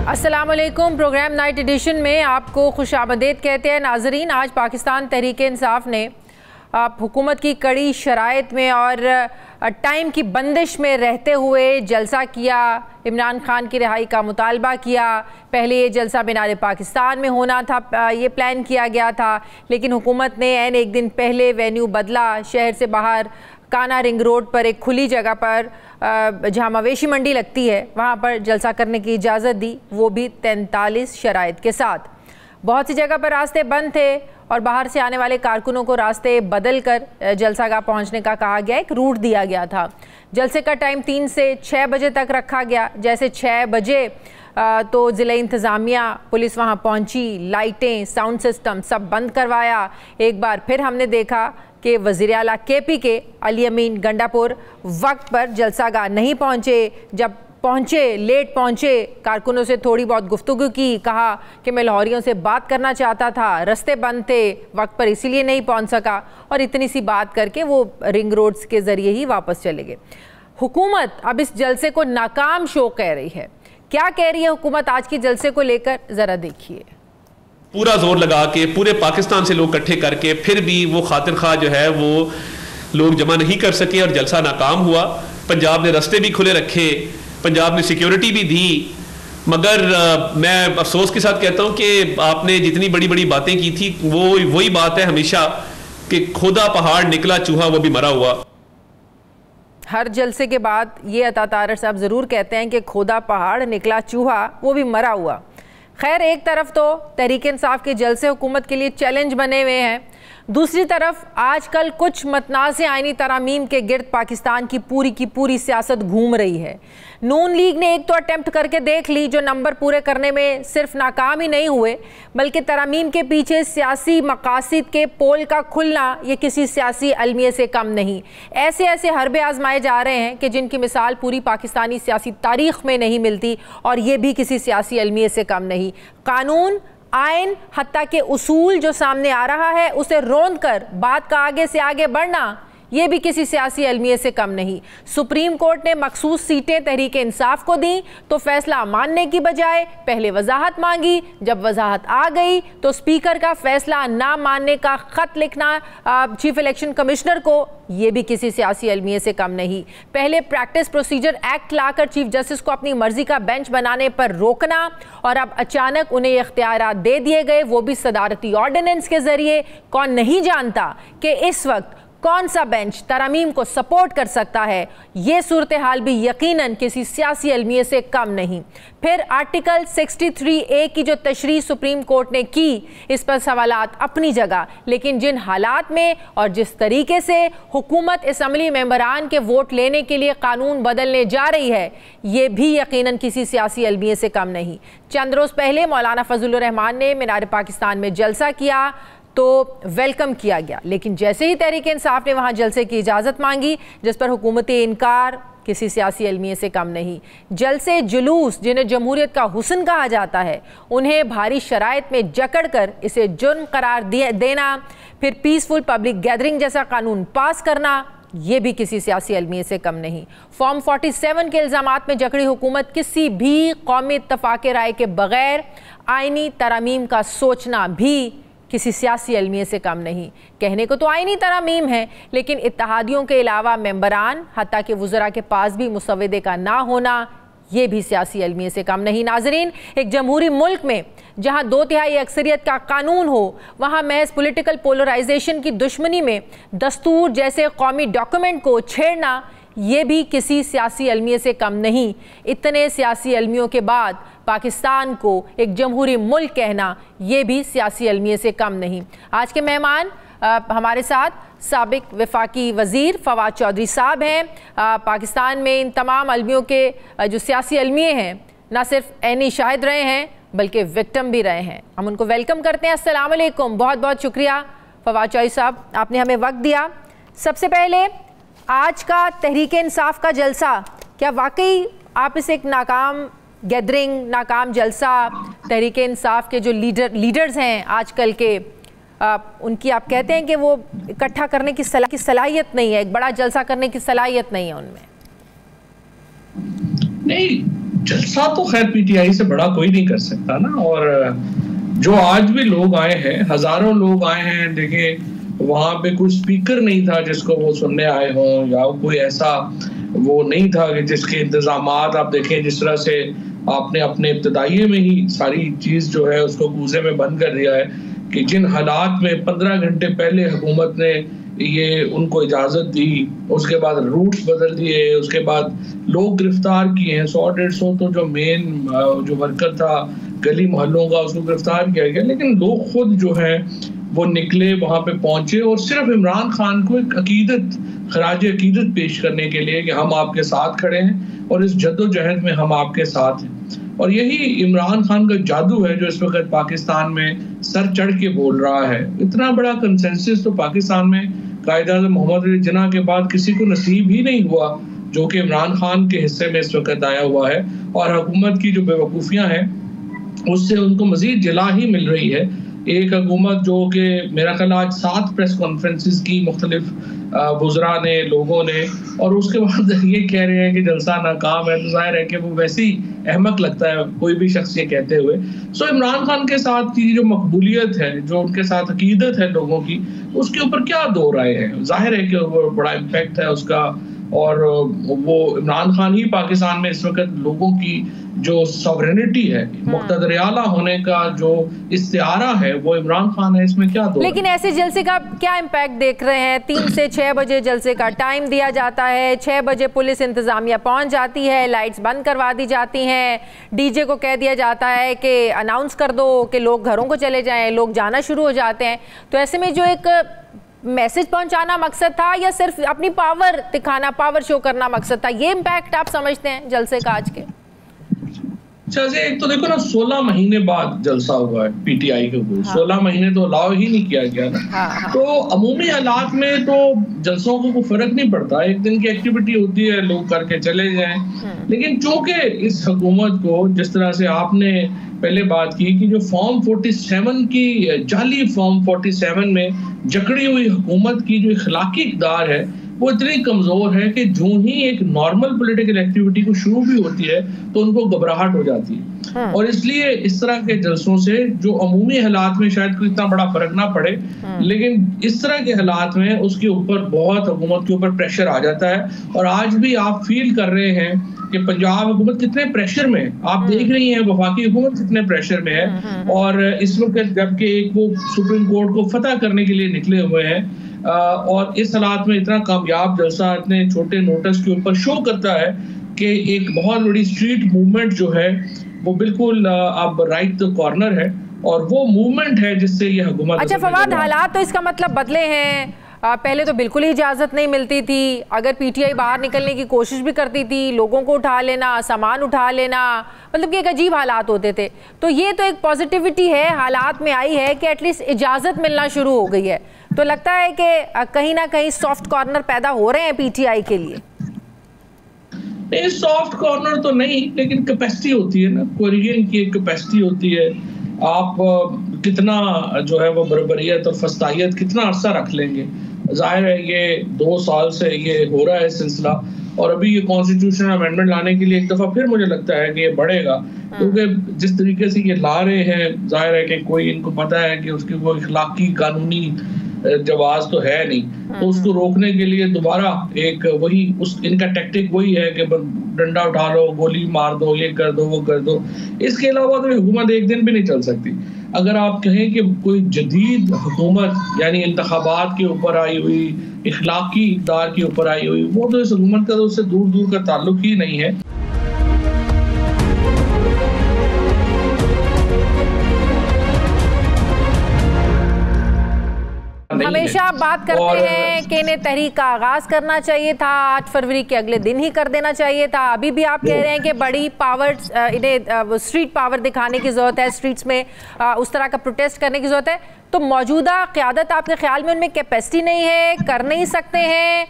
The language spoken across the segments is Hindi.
अस्सलामुअलैकुम। प्रोग्राम नाइट एडिशन में आपको खुशामदीद कहते हैं नाजरीन। आज पाकिस्तान तहरीक इंसाफ ने हुकूमत की कड़ी शराइत में और टाइम की बंदिश में रहते हुए जलसा किया। इमरान खान की रिहाई का मुतालबा किया। पहले ये जलसा मीनार पाकिस्तान में होना था, ये प्लान किया गया था, लेकिन हुकूमत ने ऐन एक दिन पहले वेन्यू बदला। शहर से बाहर काना रिंग रोड पर एक खुली जगह पर जहाँ मवेशी मंडी लगती है वहाँ पर जलसा करने की इजाज़त दी, वो भी 43 शराइत के साथ। बहुत सी जगह पर रास्ते बंद थे और बाहर से आने वाले कारकुनों को रास्ते बदल कर जलसागाह पहुँचने का कहा गया, एक रूट दिया गया था। जलसे का टाइम 3 से 6 बजे तक रखा गया। जैसे 6 बजे तो ज़िला इंतज़ामिया पुलिस वहाँ पहुँची, लाइटें, साउंड सिस्टम सब बंद करवाया। एक बार फिर हमने देखा कि वज़ीर आला KP के अली अमीन गंडापुर वक्त पर जलसागाह नहीं पहुँचे। जब पहुँचे, लेट पहुँचे, कारकुनों से थोड़ी बहुत गुफ्तगू की, कहा कि मैं लाहौरियों से बात करना चाहता था, रास्ते बंद थे वक्त पर इसीलिए नहीं पहुँच सका, और इतनी सी बात करके वो रिंग रोड्स के ज़रिए ही वापस चले गए। हुकूमत अब इस जलसे को नाकाम शो कह रही है। क्या कह रही है हुकूमत आज के जलसे को लेकर, ज़रा देखिए। पूरा जोर लगा के पूरे पाकिस्तान से लोग इकट्ठे करके फिर भी वो खातिर खा जो है वो लोग जमा नहीं कर सके और जलसा नाकाम हुआ। पंजाब ने रास्ते भी खुले रखे, पंजाब ने सिक्योरिटी भी दी, मगर मैं अफसोस के साथ कहता हूँ कि आपने जितनी बड़ी बड़ी बातें की थी वो वही बात है हमेशा कि खुदा पहाड़ निकला चूहा वो भी मरा हुआ। हर जलसे के बाद ये अता तारर साहब ज़रूर कहते हैं कि खुदा पहाड़ निकला चूहा वो भी मरा हुआ। खैर, एक तरफ तो तहरीक इंसाफ के जलसे हुकूमत के लिए चैलेंज बने हुए हैं, दूसरी तरफ आजकल कुछ मतनाज़ आईनी तरामीम के गिर्द पाकिस्तान की पूरी सियासत घूम रही है। नून लीग ने एक तो अटेम्प्ट करके देख ली, जो नंबर पूरे करने में सिर्फ नाकाम ही नहीं हुए बल्कि तरामीम के पीछे सियासी मकासद के पोल का खुलना ये किसी सियासी अलमिये से कम नहीं। ऐसे ऐसे हरबे आजमाए जा रहे हैं कि जिनकी मिसाल पूरी पाकिस्तानी सियासी तारीख में नहीं मिलती, और ये भी किसी सियासी अलमिये से कम नहीं। कानून, आइन, हत्ता के उसूल जो सामने आ रहा है उसे रोंद कर बात का आगे से आगे बढ़ना, ये भी किसी सियासी अलमिये से कम नहीं। सुप्रीम कोर्ट ने मखसूस सीटें तहरीक इंसाफ को दी तो फैसला मानने की बजाय पहले वजाहत मांगी। जब वजाहत आ गई तो स्पीकर का फैसला ना मानने का खत लिखना चीफ इलेक्शन कमिश्नर को, ये भी किसी सियासी अलमिये से कम नहीं। पहले प्रैक्टिस प्रोसीजर एक्ट लाकर चीफ जस्टिस को अपनी मर्जी का बेंच बनाने पर रोकना, और अब अचानक उन्हें इख्तियारात दे दिए गए, वो भी सदारती ऑर्डिनेंस के जरिए। कौन नहीं जानता कि इस वक्त कौन सा बेंच तरामीम को सपोर्ट कर सकता है। ये सूरत हाल भी यकीनन किसी सियासी अलमिये से कम नहीं। फिर आर्टिकल 63A की जो तशरीह सुप्रीम कोर्ट ने की, इस पर सवालात अपनी जगह, लेकिन जिन हालात में और जिस तरीके से हुकूमत असम्बली मेंबरान के वोट लेने के लिए कानून बदलने जा रही है, ये भी यकीनन किसी सियासी अलमिये से कम नहीं। चंद रोज़ पहले मौलाना फजलुर रहमान ने मीनार पाकिस्तान में जलसा किया तो वेलकम किया गया, लेकिन जैसे ही तहरीक इंसाफ ने वहाँ जलसे की इजाज़त मांगी, जिस पर हुकूमती इनकार किसी सियासी अलमिये से कम नहीं। जलसे जुलूस जिन्हें जमहूरियत का हुस्न कहा जाता है, उन्हें भारी शराइत में जकड़ कर इसे जुर्म करार देना, फिर पीसफुल पब्लिक गैदरिंग जैसा कानून पास करना, ये भी किसी सियासी अलमिये से कम नहीं। फॉर्म 47 के इल्ज़ामात में जकड़ी हुकूमत किसी भी कौमी इत्तफाक राय के बगैर आइनी तरामीम का सोचना भी किसी सियासी अलमिये से कम नहीं। कहने को तो आइनी तरामीम है, लेकिन इत्तेहादियों के अलावा मेंबरान हत्ता के वज़रा के पास भी मुसव्वदे का ना होना, ये भी सियासी अलमिये से कम नहीं। नाजरीन, एक जमहूरी मुल्क में जहाँ 2/3 अक्सरियत का कानून हो, वहाँ महज पॉलिटिकल पोलराइजेशन की दुश्मनी में दस्तूर जैसे कौमी डॉक्यूमेंट को छेड़ना, ये भी किसी सियासी अलमिये से कम नहीं। इतने सियासी अलमियों के बाद पाकिस्तान को एक जमहूरी मुल्क कहना, ये भी सियासी अलमिये से कम नहीं। आज के मेहमान हमारे साथ साबिक वफाकी वज़ीर फवाद चौधरी साहब हैं। पाकिस्तान में इन तमाम अलमियों के जो सियासी अलमिये हैं, ना सिर्फ ऐनी शाहिद रहे हैं बल्कि विक्टिम भी रहे हैं। हम उनको वेलकम करते हैं। अस्सलाम वालेकुम, बहुत बहुत शुक्रिया फवाद चौधरी साहब, आपने हमें वक्त दिया। सबसे पहले आज का तहरीक इंसाफ का जलसा, क्या वाकई आप इसे एक नाकाम गैदरिंग, नाकाम जलसा, तहरीक इंसाफ के जो लीडर्स हैं आजकल के, उनकी आप कहते हैं कि वो इकट्ठा करने की सलाहियत नहीं है, एक बड़ा जलसा करने की सलाहियत नहीं है उनमें? नहीं, जलसा तो खैर पीटीआई से बड़ा कोई नहीं कर सकता ना। और जो आज भी लोग आए हैं, हजारों लोग आए हैं, देखें वहां पे कोई स्पीकर नहीं था जिसको वो सुनने आए हों, या कोई ऐसा वो नहीं था कि जिसके इंतजामात आप देखें जिस तरह से आपने अपने इब्तदाइये में ही सारी चीज जो है उसको कूजे में बंद कर दिया है कि जिन हालात में 15 घंटे पहले हुकूमत ने ये उनको इजाजत दी, उसके बाद रूट्स बदल दिए, उसके बाद लोग गिरफ्तार किए हैं 100-150 तो जो मेन जो वर्कर था गली मोहल्लों का उसको गिरफ्तार किया गया। लेकिन लोग खुद जो है वो निकले, वहां पे पहुंचे और सिर्फ इमरान खान को एक अकीदत, खराज अकीदत पेश करने के लिए कि हम आपके साथ खड़े हैं और इस जद्दोजहद में हम आपके साथ हैं। और यही इमरान खान का जादू है जो इस वक्त पाकिस्तान में सर चढ़ के बोल रहा है। इतना बड़ा कंसेंसस तो पाकिस्तान में कायद-ए-आज़म मोहम्मद अली जिन्ना के बाद किसी को नसीब ही नहीं हुआ जो कि इमरान खान के हिस्से में इस वक्त आया हुआ है। और हुकूमत की जो बेवकूफ़ियाँ हैं उससे उनको मजीद जिला ही मिल रही है। एक हुकूमत जो कि मेरा ख्याल आज 7 प्रेस कॉन्फ्रेंसेस की मुख्तलिफ वुज़रा ने, लोगों ने, और उसके बाद ये कह रहे हैं कि जलसा नाकाम है, तो जाहिर है कि वो वैसे ही अहमक लगता है कोई भी शख्स ये कहते हुए। सो इमरान खान के साथ की जो मकबूलियत है, जो उनके साथ अकीदत है लोगों की, उसके ऊपर क्या दो राय है? जाहिर है कि वो बड़ा इम्पैक्ट है उसका। और वो इमरान खान ही पाकिस्तान में इस वक्त लोगों की जो सॉवरेनिटी है, मुक़्तदर आला होने का जो इस्तिआरा है, वो इमरान खान है। इसमें क्या दो? लेकिन ऐसे जलसे का क्या इम्पैक्ट देख रहे हैं? 3 से 6 बजे जलसे का टाइम दिया जाता है, 6 बजे पुलिस इंतजामिया पहुंच जाती है, लाइट्स बंद करवा दी जाती हैं, डीजे को कह दिया जाता है कि अनाउंस कर दो कि लोग घरों को चले जाएं, लोग जाना शुरू हो जाते हैं। तो ऐसे में जो एक मैसेज पहुंचाना मकसद था या सिर्फ अपनी पावर दिखाना, पावर शो करना मकसद था, ये इम्पैक्ट आप समझते हैं जलसे का आज के? एक तो देखो ना, 16 महीने बाद जलसा हुआ है पीटीआई के ऊपर। 16 महीने तो अलाउ ही नहीं किया गया ना। तो अमूमी हालात में तो जलसों को कोई फर्क नहीं पड़ता, एक दिन की एक्टिविटी होती है, लोग करके चले जाएं। लेकिन चूंकि इस हुकूमत को, जिस तरह से आपने पहले बात की कि जो फॉर्म 47 की जाली फॉर्म 47 में जकड़ी हुई हुकूमत की जो इखलाकी इक़्तिदार है वो इतनी कमजोर है कि जो ही एक नॉर्मल पॉलिटिकल एक्टिविटी को शुरू भी होती है तो उनको घबराहट हो जाती है। और इसलिए इस तरह के जलसों से जो अमूमी हालात में शायद कोई इतना बड़ा फर्क ना पड़े, लेकिन इस तरह के हालात में उसके ऊपर बहुत हुकूमत के ऊपर प्रेशर आ जाता है। और आज भी आप फील कर रहे हैं कि पंजाब हुकूमत कितने प्रेशर में है। आप देख रही हैं वफाकी हुकूमत कितने प्रेशर में है। और इस वक्त जबकि एक वो सुप्रीम कोर्ट को फतह करने के लिए निकले हुए हैं, और इस हालात में इतना कामयाब जलसा इतने छोटे नोटिस के ऊपर शो करता है कि एक बहुत बड़ी स्ट्रीट मूवमेंट जो है वो बिल्कुल अब राइट द कॉर्नर है, और वो मूवमेंट है जिससे ये हुकूमत। अच्छा फवाद, हालात तो इसका मतलब बदले हैं। पहले तो बिल्कुल ही इजाज़त नहीं मिलती थी, अगर पीटीआई बाहर निकलने की कोशिश भी करती थी, लोगों को उठा लेना, सामान उठा लेना, मतलब कि एक अजीब हालात होते थे। तो ये तो एक पॉजिटिविटी है, हालात में आई है कि एटलीस्ट इजाज़त मिलना शुरू हो गई है। तो लगता है कि कहीं ना कहीं सॉफ्ट कॉर्नर पैदा हो रहे हैं पीटीआई के लिए। नहीं, सॉफ्ट कॉर्नर तो नहीं, लेकिन कैपेसिटी होती है ना, कोरियन की एक कैपेसिटी होती है। आप कितना जो है वो बरबरियत और फस्तायत कितना अरसा रख लेंगे। जाहिर है ये 2 साल से ये हो रहा है सिलसिला, और अभी ये कॉन्स्टिट्यूशन अमेंडमेंट लाने के लिए एक दफ़ा फिर मुझे लगता है कि ये बढ़ेगा, क्योंकि जिस तरीके से ये ला रहे हैं, जाहिर है कि कोई इनको पता है कि उसकी कोई इखलाकी कानूनी जवाज तो है नहीं, तो उसको रोकने के लिए दोबारा एक वही इनका टैक्टिक वही है कि डंडा उठा लो, गोली मार दो, ये कर दो, वो कर दो। इसके अलावा तो हुकूमत एक दिन भी नहीं चल सकती। अगर आप कहें कि कोई जदीद हुकूमत यानी इंतखाबात के ऊपर आई हुई, इखलाकी इक़्तिदार के ऊपर आई हुई, वो तो इस हुकूमत का तो उससे दूर दूर का ताल्लुक ही नहीं है। हमेशा आप बात करते हैं कि इन्हें तहरीक का आगाज करना चाहिए था, 8 फरवरी के अगले दिन ही कर देना चाहिए था। अभी भी आप कह रहे हैं कि बड़ी पावर, इन्हें स्ट्रीट पावर दिखाने की जरूरत है, स्ट्रीट्स में उस तरह का प्रोटेस्ट करने की जरूरत है। तो मौजूदा क़यादत आपके ख्याल में उनमें कैपेसिटी नहीं है, कर नहीं सकते हैं,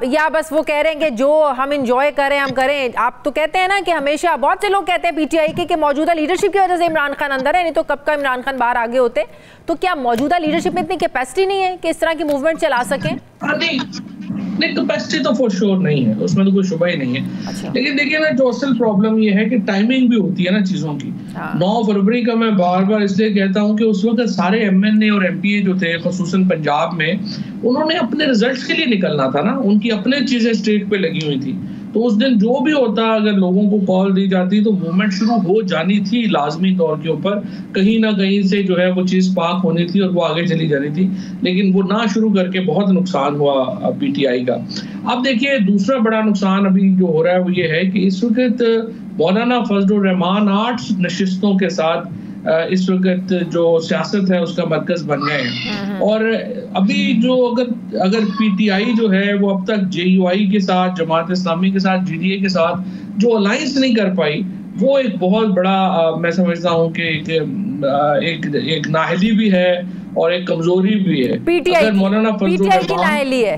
या बस वो कह रहे हैं कि जो हम इंजॉय करें हम करें? आप तो कहते हैं ना कि हमेशा बहुत से लोग कहते हैं पीटीआई के कि मौजूदा लीडरशिप की वजह से इमरान खान अंदर है, नहीं तो कब का इमरान खान बाहर आगे होते। तो क्या मौजूदा लीडरशिप में इतनी कैपेसिटी नहीं है कि इस तरह की मूवमेंट चला सकें? नहीं, कैपेसिटी तो फॉर श्योर नहीं है, उसमें तो कोई शुबा ही नहीं है। अच्छा। लेकिन देखिए ना, जो असल प्रॉब्लम ये है कि टाइमिंग भी होती है ना चीजों की। 9 फरवरी का मैं बार बार इसलिए कहता हूँ कि उस वक्त सारे MNA और MPA जो थे, खुसूसन पंजाब में, उन्होंने अपने रिजल्ट्स के लिए निकलना था ना, उनकी अपने चीजें स्टेट पे लगी हुई थी। तो उस दिन जो भी होता, अगर लोगों को कॉल दी जाती तो मूवमेंट शुरू हो जानी थी लाजमी तौर के ऊपर, कहीं ना कहीं से जो है वो चीज़ पाक होनी थी और वो आगे चली जानी थी, लेकिन वो ना शुरू करके बहुत नुकसान हुआ PTI का। अब देखिए, दूसरा बड़ा नुकसान अभी जो हो रहा है वो ये है कि इस वक्त मौलाना फजलुर रहमान 8 नशिस्तों के साथ इस वक्त जो सियासत है उसका मरकज बन गए हैं। और अभी जो अगर PTI जो है वो अब तक JUI के साथ, जमात इस्लामी के साथ, GDA के साथ जो अलायंस नहीं कर पाई, वो एक बहुत बड़ा मैं समझता हूँ कि एक नाहली भी है और एक कमजोरी भी है। PTI मौलाना PTI की नाहली है,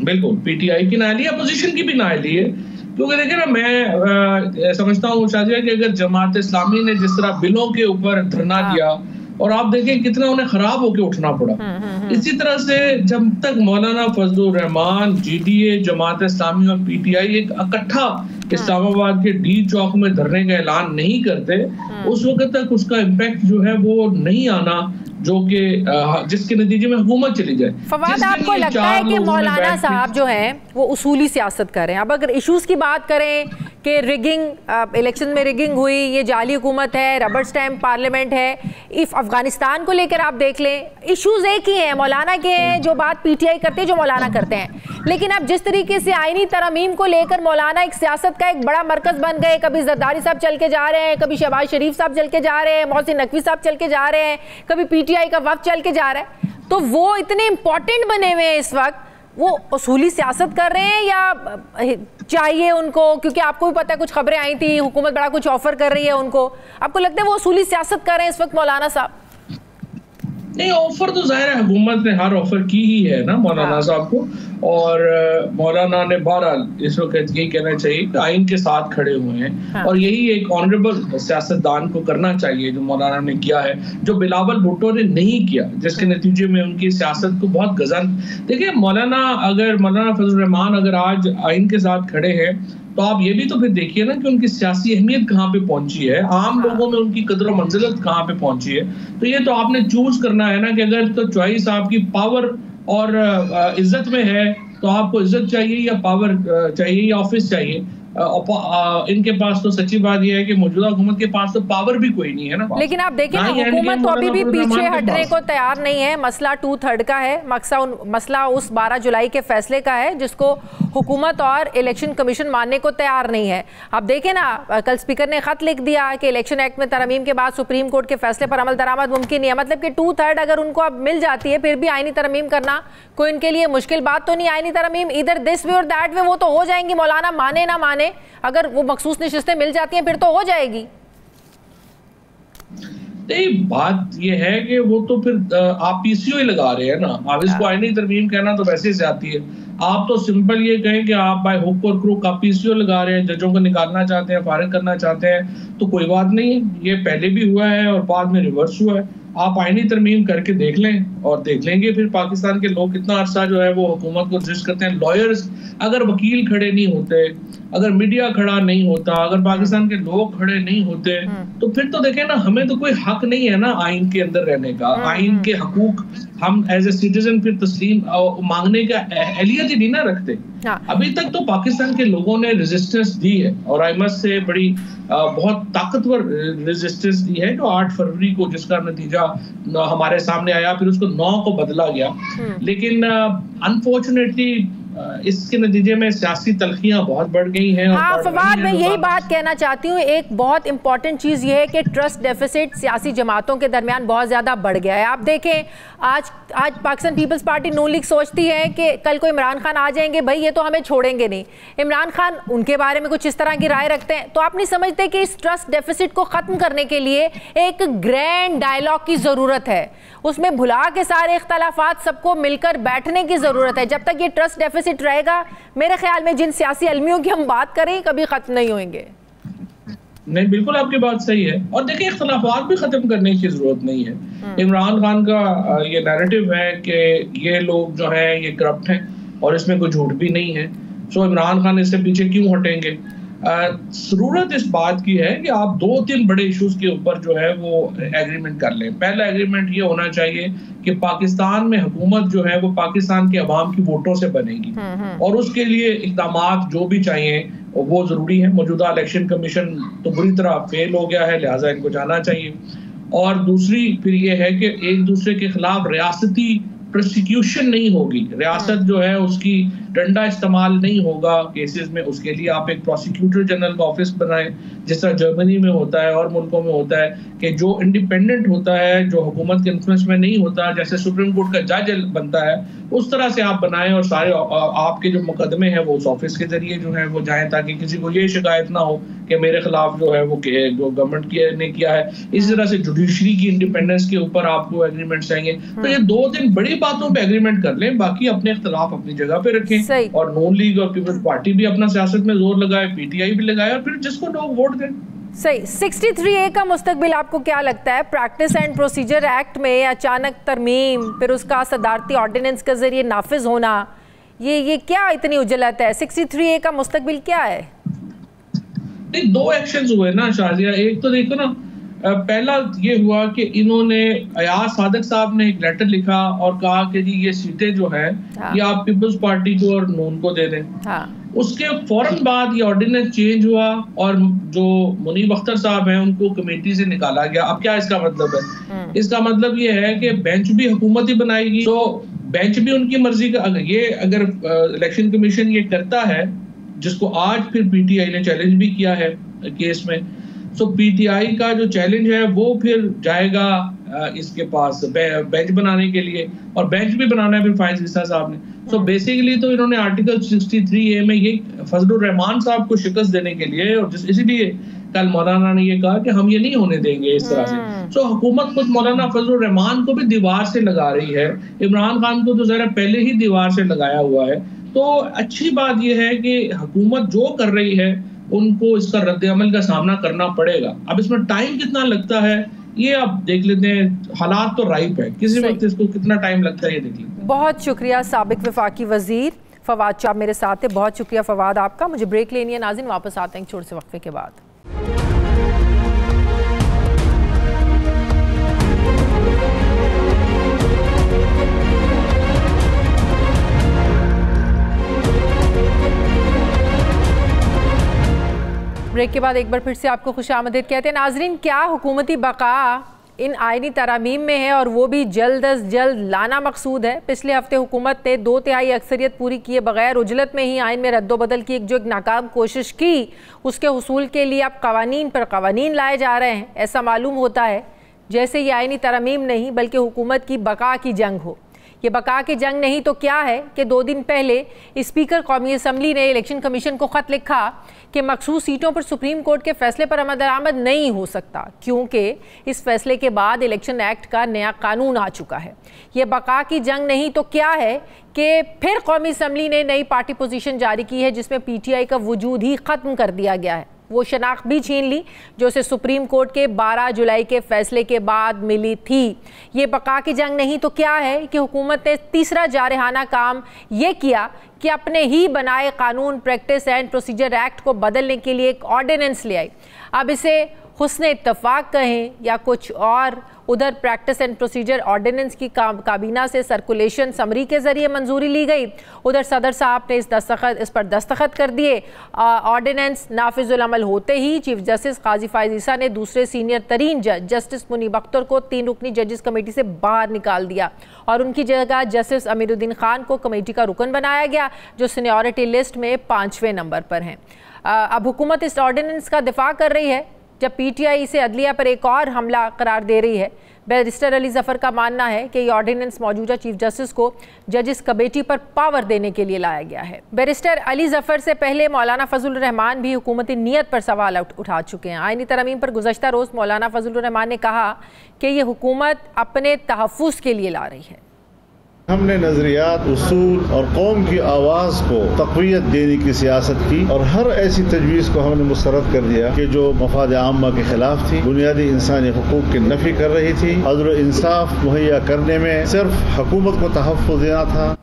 बिल्कुल PTI की नाहली है, अपोजिशन की भी नाहली है। क्योंकि देखिए ना, मैं समझता हूँ शाजिया कि अगर जमात इस्लामी ने जिस तरह बिलों के ऊपर धरना दिया, और आप देखें कितना उन्हें खराब होकर उठना पड़ा, इसी तरह से जब तक मौलाना फजलुर रहमान, GDA, जमात इस्लामी और PTI एक इकट्ठा इस्लामाबाद के D चौक में धरने का ऐलान नहीं करते, उस वक्त तक उसका इम्पैक्ट जो है वो नहीं आना, जो कि जिसके नतीजे में हुकूमत चली जाए। फवाद, आपको लगता है कि मौलाना साहब जो हैं वो उसूली सियासत कर रहे हैं? अब अगर इश्यूज की बात करें कि रिगिंग, इलेक्शन में रिगिंग हुई, ये जाली हुकूमत है, रबर स्टैम्प पार्लियामेंट है, इफ अफगानिस्तान को लेकर आप देख लें, इश्यूज एक ही हैं, मौलाना के हैं, जो बात PTI करते हैं, जो मौलाना करते हैं। लेकिन अब जिस तरीके से आईनी तरमीम को लेकर मौलाना एक सियासत का एक बड़ा मरकज बन गए, कभी जरदारी साहब चल के जा रहे हैं, कभी शहबाज शरीफ साहब चल के जा रहे हैं, मोहसिन नकवी साहब चल के जा रहे हैं, कभी PTI का वफ्द चल के जा रहा है, तो वो इतने इंपॉर्टेंट बने हुए हैं इस वक्त, वो उसूली सियासत कर रहे हैं या चाहिए उनको, क्योंकि आपको भी पता है कुछ खबरें आई थी, हुकूमत बड़ा कुछ ऑफर कर रही है उनको, आपको लगता है वो उसूली सियासत कर रहे हैं इस वक्त मौलाना साहब? नहीं, ऑफर तो जाहिर है हुकूमत ने हर ऑफर की ही है ना मौलाना साहब को, और मौलाना ने बहरहाल इस वक्त यही कहना चाहिए कि आइन के साथ खड़े हुए हैं। और यही एक ऑनरेबल सियासतदान को करना चाहिए जो मौलाना ने किया है, जो बिलावल भुट्टो ने नहीं किया, जिसके नतीजे में उनकी सियासत को बहुत गजन। देखिए, मौलाना फजलुर रहमान अगर आज आइन के साथ खड़े हैं, तो आप ये भी तो फिर देखिए ना कि उनकी सियासी अहमियत कहाँ पे पहुंची है, आम लोगों में उनकी कदर मंजिलत कहाँ पे पहुंची है। तो ये तो आपने चूज करना है ना कि अगर तो चॉइस आपकी पावर और इज्जत में है, तो आपको इज्जत चाहिए या पावर चाहिए या ऑफिस चाहिए। इनके पास तो सच्ची बात यह है कि मौजूदा हुकूमत के पास तो पावर भी कोई नहीं है ना। लेकिन आप देखिए ना, हुकूमत तो अभी भी पीछे हटने को तैयार नहीं है। मसला 2/3 का है, मसला उस 12 जुलाई के फैसले का है जिसको हुकूमत और इलेक्शन कमीशन मानने को तैयार नहीं है। आप देखें ना, कल स्पीकर ने खत लिख दिया कि इलेक्शन एक्ट में तरमीम के बाद सुप्रीम कोर्ट के फैसले पर अमल दरामद मुमकिन नहीं है। मतलब कि 2/3 अगर उनको अब मिल जाती है, फिर भी आईनी तरमीम करना कोई इनके लिए मुश्किल बात तो नहीं। आईनी तरमीम इधर दिस वे और दैट वे वो तो हो जाएंगी, मौलाना माने ना माने, अगर वो मखसूस नशिस्तें मिल जाती हैं फिर तो हो जाएगी। नहीं, बात ये है कि वो तो फिर आप PCO ही लगा रहे हैं ना, आप इसको आईनी तरमीम कहना तो वैसे से आती है। आप तो सिंपल ये कहें कि आप बाय हुक और क्रूक आप PCO लगा रहे हैं, जजों को निकालना चाहते हैं, फारिग करना चाहते हैं, तो कोई बात नहीं है, ये पहले भी हुआ है और बाद में रिवर्स हुआ है। आप आईनी तरमीम करके देख लें और देख लेंगे फिर पाकिस्तान के लोग कितना अरसा जो है वो हुकूमत को रजिस्ट करते हैं। लॉयर्स, अगर वकील खड़े नहीं होते, अगर मीडिया खड़ा नहीं होता, अगर पाकिस्तान के लोग खड़े नहीं होते, तो फिर तो देखें ना, हमें तो कोई हक नहीं है ना आइन के अंदर रहने का। आइन के हकूक हम एज ए सिटीजन फिर तस्लीम मांगने का अहलियत ही नहीं ना रखते। अभी तक तो पाकिस्तान के लोगों ने रेजिस्टेंस दी है और आई मस्ट से बड़ी बहुत ताकतवर रेजिस्टेंस दी है, जो 8 फरवरी को जिसका नतीजा हमारे सामने आया, फिर उसको 9 को बदला गया। लेकिन अनफॉर्चुनेटली इसके नतीजे में सियासी तलखियां बहुत बढ़ गई हैं। हाँ फवाद, मैं यही बात कहना चाहती हूँ। एक बहुत इंपॉर्टेंट चीज़ ये है कि ट्रस्ट डेफिसिट सियासी जमातों के दरमियान बहुत ज़्यादा बढ़ गया है। आप देखें, आज पाकिस्तान पीपल्स पार्टी नून लीग सोचती है कि कल को इमरान खान आ जाएंगे, भाई ये तो हमें छोड़ेंगे नहीं। इमरान खान उनके बारे में कुछ इस तरह की राय रखते हैं। तो आप नहीं समझते कि इस ट्रस्ट डेफिसिट को ख़त्म करने के लिए एक ग्रैंड डायलॉग की ज़रूरत है, उसमें भुला के सारे इख्तलाफात सबको मिलकर बैठने की ज़रूरत है। जब तक ये ट्रस्ट डेफिसिट रहेगा, मेरे ख्याल में जिन सियासी अलमियों की हम बात करें कभी ख़त्म नहीं होंगे। नहीं, बिल्कुल आपकी बात सही है। और देखिए, इख्तलाफात भी खत्म करने की जरूरत नहीं है। इमरान खान का ये नैरेटिव है कि ये लोग जो हैं ये करप्ट हैं, और इसमें कोई झूठ भी नहीं है। सो इमरान खान इससे पीछे क्यों हटेंगे? जरूरत इस बात की है कि आप 2-3 बड़े इश्यूज के ऊपर जो है वो एग्रीमेंट कर लें। पहला एग्रीमेंट ये होना चाहिए कि पाकिस्तान में हुकूमत जो है वो पाकिस्तान के अवाम की वोटों से बनेगी और उसके लिए इक़दामात जो भी चाहिए वो जरूरी है। मौजूदा इलेक्शन कमीशन तो बुरी तरह फेल हो गया है, लिहाजा इनको जाना चाहिए। और दूसरी फिर ये है कि एक दूसरे के खिलाफ रियासती प्रोसिक्यूशन नहीं होगी, रियासत जो है उसकी डंडा इस्तेमाल नहीं होगा केसेस में। उसके लिए आप एक प्रोसिक्यूटर जनरल का ऑफिस बनाएं, जिस तरह जर्मनी में होता है और मुल्कों में होता है कि जो इंडिपेंडेंट होता है, जो हुकूमत के इन्फ्लुएंस में नहीं होता, जैसे सुप्रीम कोर्ट का जज बनता है, उस तरह से आप बनाएं और सारे आपके जो मुकदमे हैं वो उस ऑफिस के जरिए जो है वो जाएं, ताकि किसी को ये शिकायत ना हो कि मेरे खिलाफ जो है वो गवर्नमेंट ने किया है। इस तरह से जुडिशरी की इंडिपेंडेंस के ऊपर आपको एग्रीमेंट चाहिए। तो ये 2-3 बड़ी बातों पे एग्रीमेंट कर लें, बाकी अपने इख्तिलाफ अपनी जगह पे रखें। और नून लीग और पीपल्स पार्टी भी अपना सियासत में जोर लगाए, पीटीआई भी लगाए, और फिर जिसको लोग वोट दें। सही। 63A का मुस्तकबिल आपको क्या लगता है? प्रैक्टिस एंड प्रोसीजर एक्ट में अचानक तरमीम, फिर उसका सदारती ऑर्डिनेंस के जरिए नाफिज होना, ये क्या इतनी उजलत है? 63A का मुस्तकबिल क्या है? 2 एक्शंस हुए ना शाजिया। एक तो देखो ना, पहला ये हुआ कि इन्होंने अयाज सादिक साहब ने एक लेटर लिखा और कहा कि जी ये सीटें जो है ये आप पीपल्स पार्टी को और नून को दे दें। उसके फौरन बाद ये ऑर्डिनेंस चेंज हुआ और जो मुनीब अख्तर साहब हैं उनको कमेटी से निकाला गया। अब क्या इसका मतलब है? इसका मतलब ये है कि बेंच भी हुकूमत ही बनाएगी, तो बेंच भी उनकी मर्जी का। अगर इलेक्शन कमीशन ये करता है, जिसको आज फिर पीटीआई ने चैलेंज भी किया है केस में, तो पीटीआई का जो चैलेंज है वो फिर जाएगा इसके पास बेंच बनाने के लिए, और बेंच भी बनाना है फिर फाइज ईसा साहब ने। सो बेसिकली तो इन्होंने आर्टिकल 63A में ये फजलुर रहमान साहब को शिकस्त देने के लिए, और इसीलिए कल मौलाना ने ये कहा कि हम ये नहीं होने देंगे इस तरह से। सो हुकूमत खुद मौलाना फजलुर रहमान को भी दीवार से लगा रही है, इमरान खान को तो जरा पहले ही दीवार से लगाया हुआ है। तो अच्छी बात यह है कि हुकूमत जो कर रही है उनको इसका रद्द-ए-अमल का सामना करना पड़ेगा। अब इसमें टाइम कितना लगता है ये आप देख लेते हैं, हालात तो राइप है, किसी वक्त इसको कितना टाइम लगता है ये देख लेते हैं। बहुत शुक्रिया साबिक वफाकी वजीर फवाद शाह मेरे साथ है। बहुत शुक्रिया फवाद आपका। मुझे ब्रेक लेनी है नाज़रीन, वापस आते हैं छोटे से वक्फे के बाद। ब्रेक के बाद एक बार फिर से आपको खुशामदीद कहते हैं। नाजरीन, क्या हुकूमती बका इन आइनी तरामीम में है और वो भी जल्द अज जल्द लाना मकसूद है? पिछले हफ्ते हुकूमत ने 2/3 अक्सरियत पूरी किए बगैर उजलत में ही आइन में रद्दोबदल की एक नाकाम कोशिश की, उसके हुसूल के लिए अब कवानीन पर कवानीन लाए जा रहे हैं। ऐसा मालूम होता है जैसे ये आइनी तरामीम नहीं बल्कि हुकूमत की बका की जंग हो। ये बका की जंग नहीं तो क्या है कि 2 दिन पहले स्पीकर कौमी असम्बली ने इलेक्शन कमीशन को ख़त लिखा कि मखसूस सीटों पर सुप्रीम कोर्ट के फैसले पर अमल दरामद नहीं हो सकता, क्योंकि इस फैसले के बाद इलेक्शन एक्ट का नया कानून आ चुका है। ये बका की जंग नहीं तो क्या है कि फिर कौमी असम्बली ने नई पार्टी पोजीशन जारी की है जिसमें पीटीआई का वजूद ही ख़त्म कर दिया गया है। वो शनाख्त भी छीन ली जो उसे सुप्रीम कोर्ट के 12 जुलाई के फैसले के बाद मिली थी। ये बका की जंग नहीं तो क्या है कि हुकूमत ने तीसरा जारहाना काम ये किया कि अपने ही बनाए कानून प्रैक्टिस एंड प्रोसीजर एक्ट को बदलने के लिए एक ऑर्डिनेंस ले आई। अब इसे हुस्ने इत्तफाक कहें या कुछ और, उधर प्रैक्टिस एंड प्रोसीजर ऑर्डिनेंस की काबीना से सर्कुलेशन समरी के जरिए मंजूरी ली गई, उधर सदर साहब ने इस पर दस्तखत कर दिए। ऑर्डिनेंस नाफिजुल अमल होते ही चीफ जस्टिस काजी फाइज ईसा ने दूसरे सीनियर तरीन जज जस्टिस मुनीब अख्तर को 3 रुकनी जजेस कमेटी से बाहर निकाल दिया और उनकी जगह जस्टिस अमीरुद्दीन खान को कमेटी का रुकन बनाया गया, जो सीनियरिटी लिस्ट में 5वें नंबर पर हैं। अब हुकूमत इस ऑर्डिनेंस का दिफा कर रही है जब पीटीआई इसे अदलिया पर एक और हमला करार दे रही है। बैरिस्टर अली जफ़र का मानना है कि ये ऑर्डिनेंस मौजूदा चीफ जस्टिस को जजेस कमेटी पर पावर देने के लिए लाया गया है। बैरिस्टर अली जफ़र से पहले मौलाना फजलुर रहमान भी हुकूमती नीयत पर सवाल उठा चुके हैं। आइनी तरमीम पर गुज़श्ता रोज़ मौलाना फजलुर रहमान ने कहा कि ये हुकूमत अपने तहफ़्फ़ुज़ के लिए ला रही है। हमने नजरियात, उसूल और कौम की आवाज़ को तक़वियत देने की सियासत की और हर ऐसी तजवीज़ को हमने मुस्तरद कर दिया कि जो मफाद आम्मा के खिलाफ थी, बुनियादी इंसानी हुकूक की नफ़ी कर रही थी। अदल इंसाफ मुहैया करने में सिर्फ हुकूमत को तहफ़्फ़ुज़ देना था।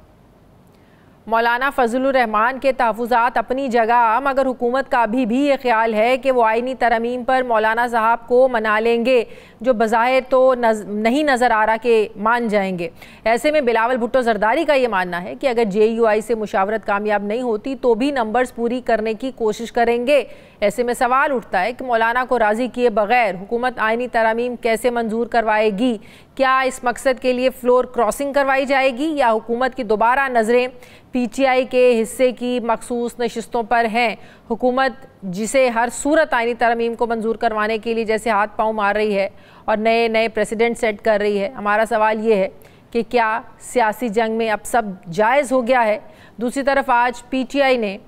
मौलाना फजलुर रहमान के तहफ़्फ़ुज़ात अपनी जगह, मगर हुकूमत का अभी भी ये ख्याल है कि वो आइनी तरमीम पर मौलाना साहब को मना लेंगे, जो बज़ाहिर तो नहीं नज़र आ रहा कि मान जाएंगे। ऐसे में बिलावल भुट्टो ज़रदारी का ये मानना है कि अगर JUI से मुशावरत कामयाब नहीं होती तो भी नंबर्स पूरी करने की कोशिश करेंगे। ऐसे में सवाल उठता है कि मौलाना को राज़ी किए बगैर हुकूमत आइनी तरमीम कैसे मंजूर करवाएगी? क्या इस मकसद के लिए फ्लोर क्रॉसिंग करवाई जाएगी या हुकूमत की दोबारा नज़रें PTI के हिस्से की मखसूस नशिस्तों पर हैं? हुकूमत जिसे हर सूरत आइनी तरमीम को मंजूर करवाने के लिए जैसे हाथ पाँव मार रही है और नए नए प्रेसिडेंट सेट कर रही है, हमारा सवाल ये है कि क्या सियासी जंग में अब सब जायज़ हो गया है? दूसरी तरफ आज PTI ने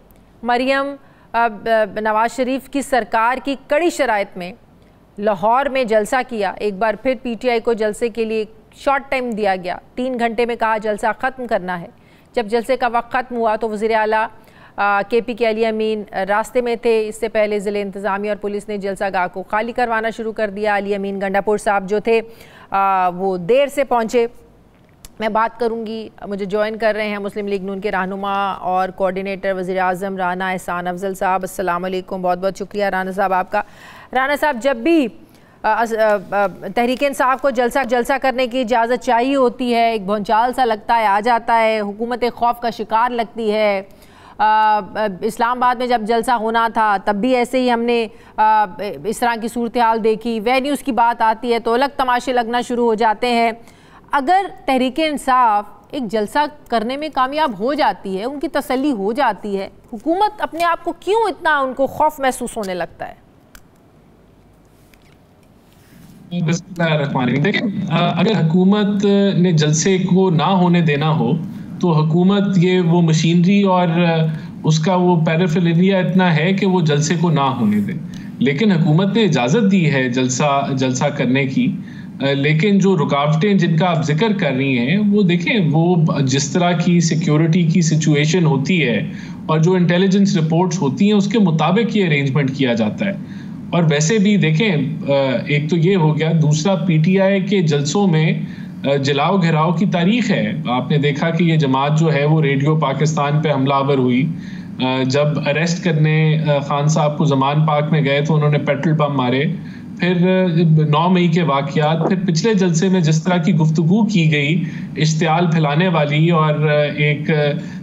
मरियम नवाज शरीफ की सरकार की कड़ी शराइत में लाहौर में जलसा किया। एक बार फिर PTI को जलसे के लिए शॉर्ट टाइम दिया गया, 3 घंटे में कहा जलसा ख़त्म करना है। जब जलसे का वक्त ख़त्म हुआ तो वज़ीर आला KP के अली अमीन रास्ते में थे। इससे पहले ज़िले इंतज़ामिया और पुलिस ने जलसा गाह को खाली करवाना शुरू कर दिया। अली अमीन गंडापुर साहब जो थे वो देर से पहुँचे। मैं बात करूंगी, मुझे ज्वाइन कर रहे हैं मुस्लिम लीग नून के रहनुमा और कोऑर्डिनेटर वज़ीर आज़म राना एहसान अफजल साहब। अस्सलाम वालेकुम, बहुत बहुत शुक्रिया राना साहब आपका। राना साहब, जब भी तहरीक इंसाफ को जलसा करने की इजाज़त चाहिए होती है, एक भौचाल सा लगता है आ जाता है, हुकूमत खौफ का शिकार लगती है। इस्लामाबाद में जब जलसा होना था तब भी ऐसे ही हमने इस तरह की सूरत हाल देखी। वेन्यूज़ की बात आती है तो अलग तमाशे लगना शुरू हो जाते हैं। अगर तहरीक इंसाफ एक जलसा करने में कामयाब हो जाती है, उनकी तसल्ली हो जाती है, हुकूमत अपने आप को क्यों इतना उनको खौफ महसूस होने लगता है? देखिए, अगर हुकूमत ने जलसे को ना होने देना हो तो हुकूमत ये वो मशीनरी और उसका वो पैराफिलिया इतना है कि वो जलसे को ना होने दे। लेकिन हुकूमत ने इजाज़त दी है जलसा करने की, लेकिन जो रुकावटें जिनका आप जिक्र कर रही हैं वो देखें, वो जिस तरह की सिक्योरिटी की सिचुएशन होती है और जो इंटेलिजेंस रिपोर्ट्स होती हैं उसके मुताबिक ये अरेंजमेंट किया जाता है। और वैसे भी देखें, एक तो ये हो गया, दूसरा PTI के जलसों में जलाओ घिराव की तारीख है। आपने देखा कि ये जमात जो है वो रेडियो पाकिस्तान पे हमलावर हुई। जब अरेस्ट करने खान साहब को जमान पार्क में गए तो उन्होंने पेट्रोल बम मारे। फिर 9 मई के वाक़यात, फिर पिछले जलसे में जिस तरह की गुफ्तगू की गई, इश्तियाल फैलाने वाली और एक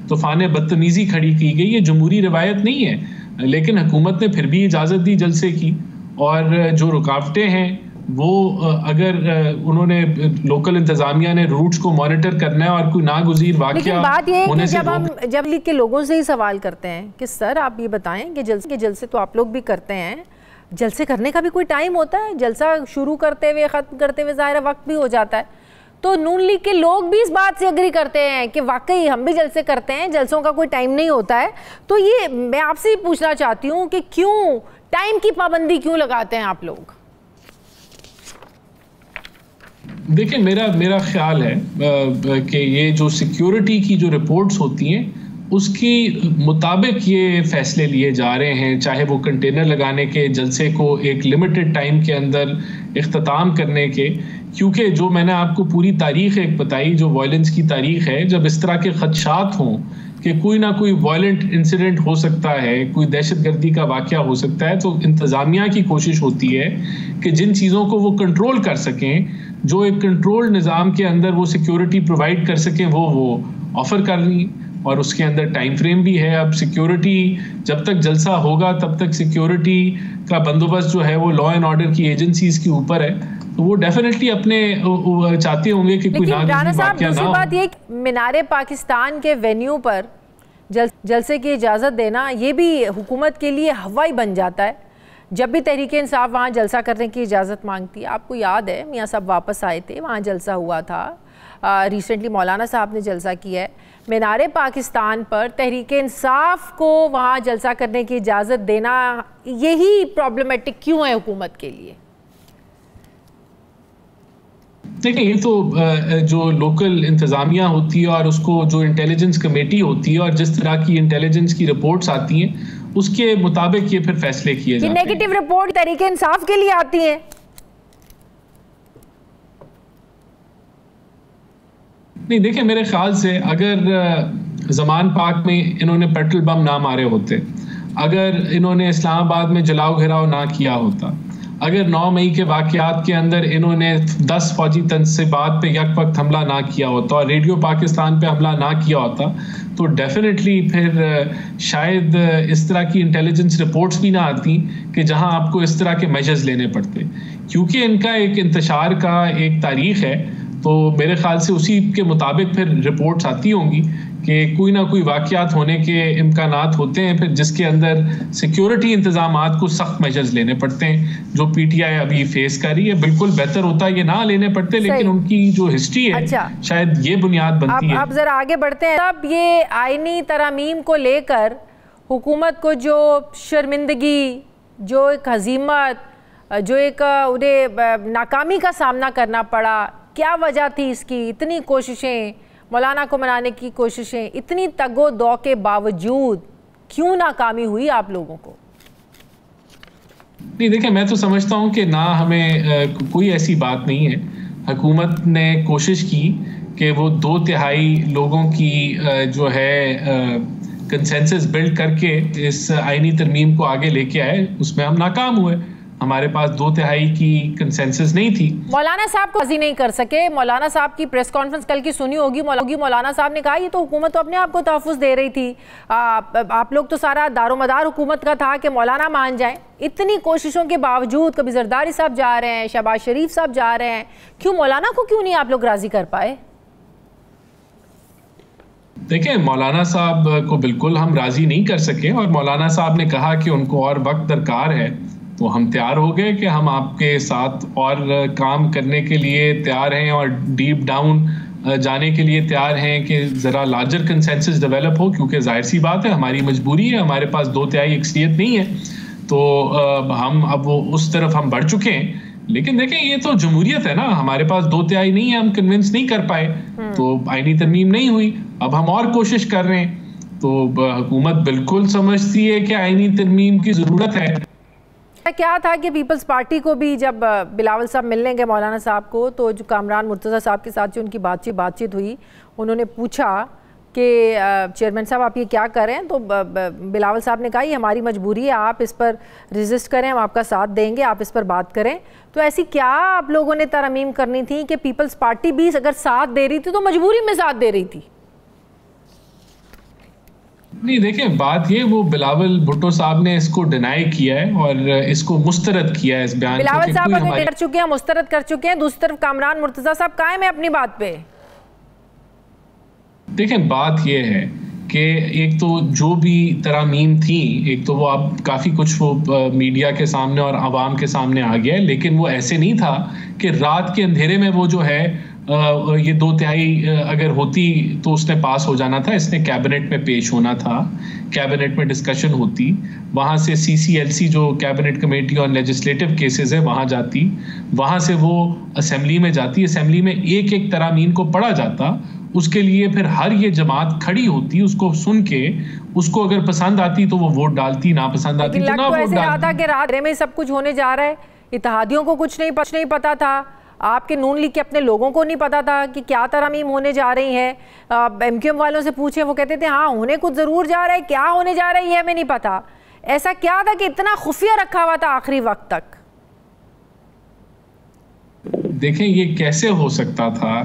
तूफ़ान बदतमीज़ी खड़ी की गई, ये जमहूरी रिवायत नहीं है। लेकिन हुकूमत ने फिर भी इजाज़त दी जलसे की। और जो रुकावटें हैं वो अगर उन्होंने लोकल इंतजामिया ने रूट्स को मॉनिटर करना है और कोई नागुज़ीर वाक़या होने से जब लीग के लोगों से ही सवाल करते हैं कि सर आप ये बताएं कि जलसे तो आप लोग भी करते हैं, जलसे करने का भी कोई टाइम होता है? जलसा शुरू करते हुए ख़त्म करते हुए ज़ाहिर वक्त भी हो जाता है। तो नून लीग के लोग भी इस बात से एग्री करते हैं कि वाकई हम भी जलसे करते हैं, जलसों का कोई टाइम नहीं होता है। तो ये मैं आपसे ही पूछना चाहती हूँ कि क्यों टाइम की पाबंदी क्यों लगाते हैं आप लोग? देखिए, मेरा ख्याल है कि ये जो सिक्योरिटी की जो रिपोर्ट्स होती हैं उसकी मुताबिक ये फैसले लिए जा रहे हैं, चाहे वो कंटेनर लगाने के, जलसे को एक लिमिटेड टाइम के अंदर इख्तिताम करने के। क्योंकि जो मैंने आपको पूरी तारीख एक बताई, जो वायलेंस की तारीख है, जब इस तरह के खदशात हों कि कोई ना कोई वायलेंट इंसिडेंट हो सकता है, कोई दहशतगर्दी का वाक़या हो सकता है, तो इंतज़ामिया की कोशिश होती है कि जिन चीज़ों को वो कंट्रोल कर सकें, जो एक कंट्रोल निज़ाम के अंदर वो सिक्योरिटी प्रोवाइड कर सकें, वो ऑफ़र कर रही। और उसके अंदर टाइम फ्रेम भी है। अब सिक्योरिटी, जब तक जलसा होगा तब तक सिक्योरिटी का बंदोबस्त जो है वो लॉ एंड ऑर्डर की एजेंसीज के ऊपर है, तो वो डेफिनेटली अपने चाहते होंगे कि कोई दूसरी बात ये, मीनारे पाकिस्तान के वेन्यू पर जलसे की इजाज़त देना ये भी हुकूमत के लिए हवाई बन जाता है। जब भी तहरीक इंसाफ वहाँ जलसा करने की इजाज़त मांगती है, आपको याद है मियाँ साहब वापस आए थे, वहाँ जलसा हुआ था, रिसेंटली मौलाना साहब ने जलसा किया है। मीनारे पाकिस्तान पर तहरीक इंसाफ को वहाँ जलसा करने की इजाज़त देना यही प्रॉब्लमेटिक क्यों है हुकूमत के लिए? देखिए, ये तो जो लोकल इंतज़ामिया होती है और उसको जो इंटेलिजेंस कमेटी होती है और जिस तरह की इंटेलिजेंस की रिपोर्ट्स आती हैं उसके मुताबिक ये फिर फैसले किए जाते हैं। नेगेटिव रिपोर्ट तहरीक इंसाफ के लिए आती है? नहीं, देखिए, मेरे ख्याल से अगर ज़मान पाक में इन्होंने पेट्रोल बम ना मारे होते, अगर इन्होंने इस्लामाबाद में जलाओ घिराव ना किया होता, अगर 9 मई के वाक़यात के अंदर इन्होंने 10 फौजी तनसीबात पे यक वक्त हमला ना किया होता और रेडियो पाकिस्तान पे हमला ना किया होता, तो डेफिनेटली फिर शायद इस तरह की इंटेलिजेंस रिपोर्ट्स भी ना आती कि जहां आपको इस तरह के मेजर्स लेने पड़ते। क्योंकि इनका एक इंतशार का एक तारीख है, तो मेरे ख्याल से उसी के मुताबिक फिर रिपोर्ट्स आती होंगी कि कोई ना कोई वाक़यात होने के इम्कानात होते हैं, फिर जिसके अंदर सिक्योरिटी इंतजामात को सख्त मेजर्स लेने पड़ते हैं, जो पीटीआई अभी फेस कर रही है। बिल्कुल बेहतर होता है ये ना लेने पड़ते, लेकिन उनकी जो हिस्ट्री है शायद ये बुनियाद बनती है। अब जरा आगे बढ़ते हैं। अब ये आईनी तरमीम को लेकर हुकूमत को जो शर्मिंदगी, जो एक हजीमत, जो एक उन्हें नाकामी का सामना करना पड़ा, क्या वजह थी इसकी? इतनी कोशिशें, मौलाना को मनाने की कोशिशें, इतनी तगो दौ के बावजूद क्यों नाकामी हुई आप लोगों को? नहीं, देखिए, मैं तो समझता हूं कि ना हमें कोई ऐसी बात नहीं है। हुकूमत ने कोशिश की कि वो 2/3 लोगों की जो है कंसेंसस बिल्ड करके इस आईनी तरमीम को आगे लेके आए, उसमें हम नाकाम हुए। हमारे पास 2/3 की कंसेंसस नहीं थी। मौलाना साहब को राजी नहीं कर सके। मौलाना साहब की प्रेस कॉन्फ्रेंस कल की सुनी होगी। मौलाना साहब ने कहा ये तो हुकूमत तो अपने आप को तहफ़्फ़ुज़ दे रही थी, आप लोग तो सारा दारोमदार हुकूमत का था कि मौलाना मान जाएं। इतनी कोशिशों के बावजूद कभी जरदारी साहब जा रहे हैं, शहबाज शरीफ साहब जा रहे हैं, क्यों मौलाना को क्यों नहीं आप लोग राजी कर पाए? देखिए, मौलाना साहब को बिल्कुल हम राजी नहीं कर सके और मौलाना साहब ने कहा कि उनको और वक्त दरकार है, तो हम तैयार हो गए कि हम आपके साथ और काम करने के लिए तैयार हैं और डीप डाउन जाने के लिए तैयार हैं कि ज़रा लार्जर कंसेंसस डेवलप हो, क्योंकि जाहिर सी बात है हमारी मजबूरी है, हमारे पास 2/3 अक्सरियत नहीं है, तो हम अब वो उस तरफ हम बढ़ चुके हैं। लेकिन देखें, ये तो जमहूरियत है ना, हमारे पास 2/3 नहीं है, हम कन्विंस नहीं कर पाए, तो आईनी तरमीम नहीं हुई। अब हम और कोशिश कर रहे हैं। तो हुकूमत बिल्कुल समझती है कि आईनी तरमीम की ज़रूरत है। क्या था कि पीपल्स पार्टी को भी जब बिलावल साहब मिलने गए मौलाना साहब को, तो जो कामरान मुर्तज़ा साहब के साथ जो उनकी बातचीत हुई, उन्होंने पूछा कि चेयरमैन साहब आप ये क्या करें, तो बिलावल साहब ने कहा ये हमारी मजबूरी है, आप इस पर रेजिस्ट करें, हम आपका साथ देंगे, आप इस पर बात करें। तो ऐसी क्या आप लोगों ने तरमीम करनी थी कि पीपल्स पार्टी भी अगर साथ दे रही थी तो मजबूरी में साथ दे रही थी? नहीं, देखें, बात ये, वो बिलावल भुट्टो साहब ने इसको डिनाई किया है और इसको मुस्तरद किया है इस बयान को। बिलावल साहब कर चुके हैं, मुस्तरद कर चुके हैं, दूसरी तरफ कामरान मुर्तज़ा साहब कायम है अपनी बात पे। देखें, बात ये है कि एक तो जो भी तरामीम थी, एक तो वो अब काफ़ी कुछ वो मीडिया के सामने और आवाम के सामने आ गया है, लेकिन वो ऐसे नहीं था कि रात के अंधेरे में वो जो है ये 2/3 अगर होती तो उसने पास हो जाना था। इसने कैबिनेट में पेश होना था, कैबिनेट में डिस्कशन होती, वहाँ से CCLC जो cabinet committee on legislative cases है वहाँ जाती, वहाँ से वो असेंबली में जाती, असेंबली में एक एक तरामीम को पढ़ा जाता, उसके लिए फिर हर ये जमात खड़ी होती, उसको सुन के उसको अगर पसंद आती तो वो वोट डालती, ना पसंद आती तो ना वोट डालती। कि रात में सब कुछ होने जा रहा है, इत्तेहादियों को कुछ नहीं पता था, आपके नून लीग के अपने लोगों को नहीं पता था कि क्या तरमीम होने जा रही है। MQM वालों से पूछे, वो कहते थे हाँ होने कुछ ज़रूर जा रहा है, क्या होने जा रहा है ये हमें नहीं पता। ऐसा क्या था कि इतना खुफिया रखा हुआ था आखिरी वक्त तक? देखें, ये कैसे हो सकता था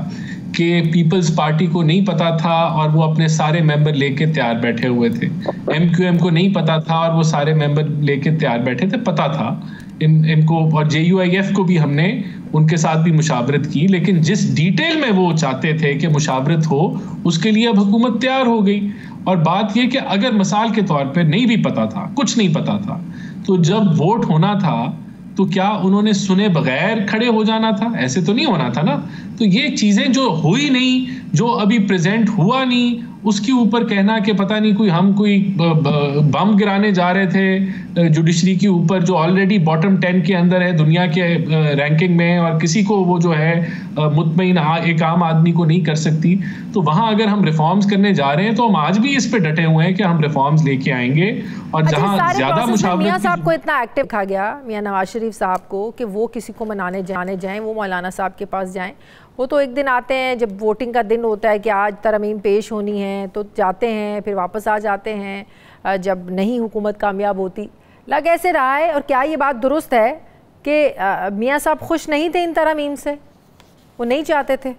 कि पीपल्स पार्टी को नहीं पता था और वो अपने सारे मेंबर लेके तैयार बैठे हुए थे, MQM को नहीं पता था और वो सारे मेंबर लेके तैयार बैठे थे, पता था इनको, और JUIF को भी हमने उनके साथ भी मुशावरत की, लेकिन जिस डिटेल में वो चाहते थे कि मुशावरत हो उसके लिए अब हुकूमत तैयार हो गई। और बात यह कि अगर मिसाल के तौर पर नहीं भी पता था, कुछ नहीं पता था, तो जब वोट होना था तो क्या उन्होंने सुने बगैर खड़े हो जाना था? ऐसे तो नहीं होना था ना। तो ये चीजें जो हुई नहीं, जो अभी प्रेजेंट हुआ नहीं, उसके ऊपर कहना कि पता नहीं कोई बम गिराने जा रहे थे जुडिशरी के ऊपर, जो ऑलरेडी बॉटम 10 के अंदर है दुनिया के रैंकिंग में, और किसी को वो जो है मुतमईन एक आम आदमी को नहीं कर सकती। तो वहां अगर हम रिफॉर्म्स करने जा रहे हैं तो हम आज भी इस पे डटे हुए हैं कि हम रिफॉर्म्स लेके आएंगे। और जहां ज्यादा मुशावरत, मियां साहब को इतना एक्टिव कहा गया, मियां नवाज शरीफ साहब को, कि वो किसी को मनाने जाने जाएं, वो मौलाना साहब के पास जाएं, वो तो एक दिन आते हैं जब वोटिंग का दिन होता है कि आज तरमीम पेश होनी है तो जाते हैं, फिर वापस आ जाते हैं जब नहीं हुकूमत कामयाब होती। लग ऐसे रहा है, और क्या ये बात दुरुस्त है कि मियाँ साहब खुश नहीं थे इन तरमीम से, वो नहीं चाहते थे?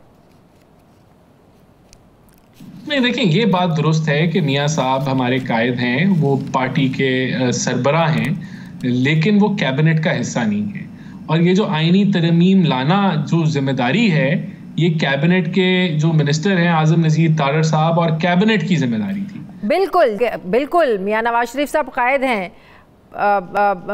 नहीं, देखिए ये बात दुरुस्त है कि मियाँ साहब हमारे कायद हैं, वो पार्टी के सरबराह हैं, लेकिन वो कैबिनेट का हिस्सा नहीं है। और ये जो आईनी तरमीम लाना जो जिम्मेदारी है, ये कैबिनेट के जो मिनिस्टर हैं आज़म नज़ीर तारड़ साहब और कैबिनेट की जिम्मेदारी थी। बिल्कुल बिल्कुल, मियाँ नवाज शरीफ साहब कायद हैं।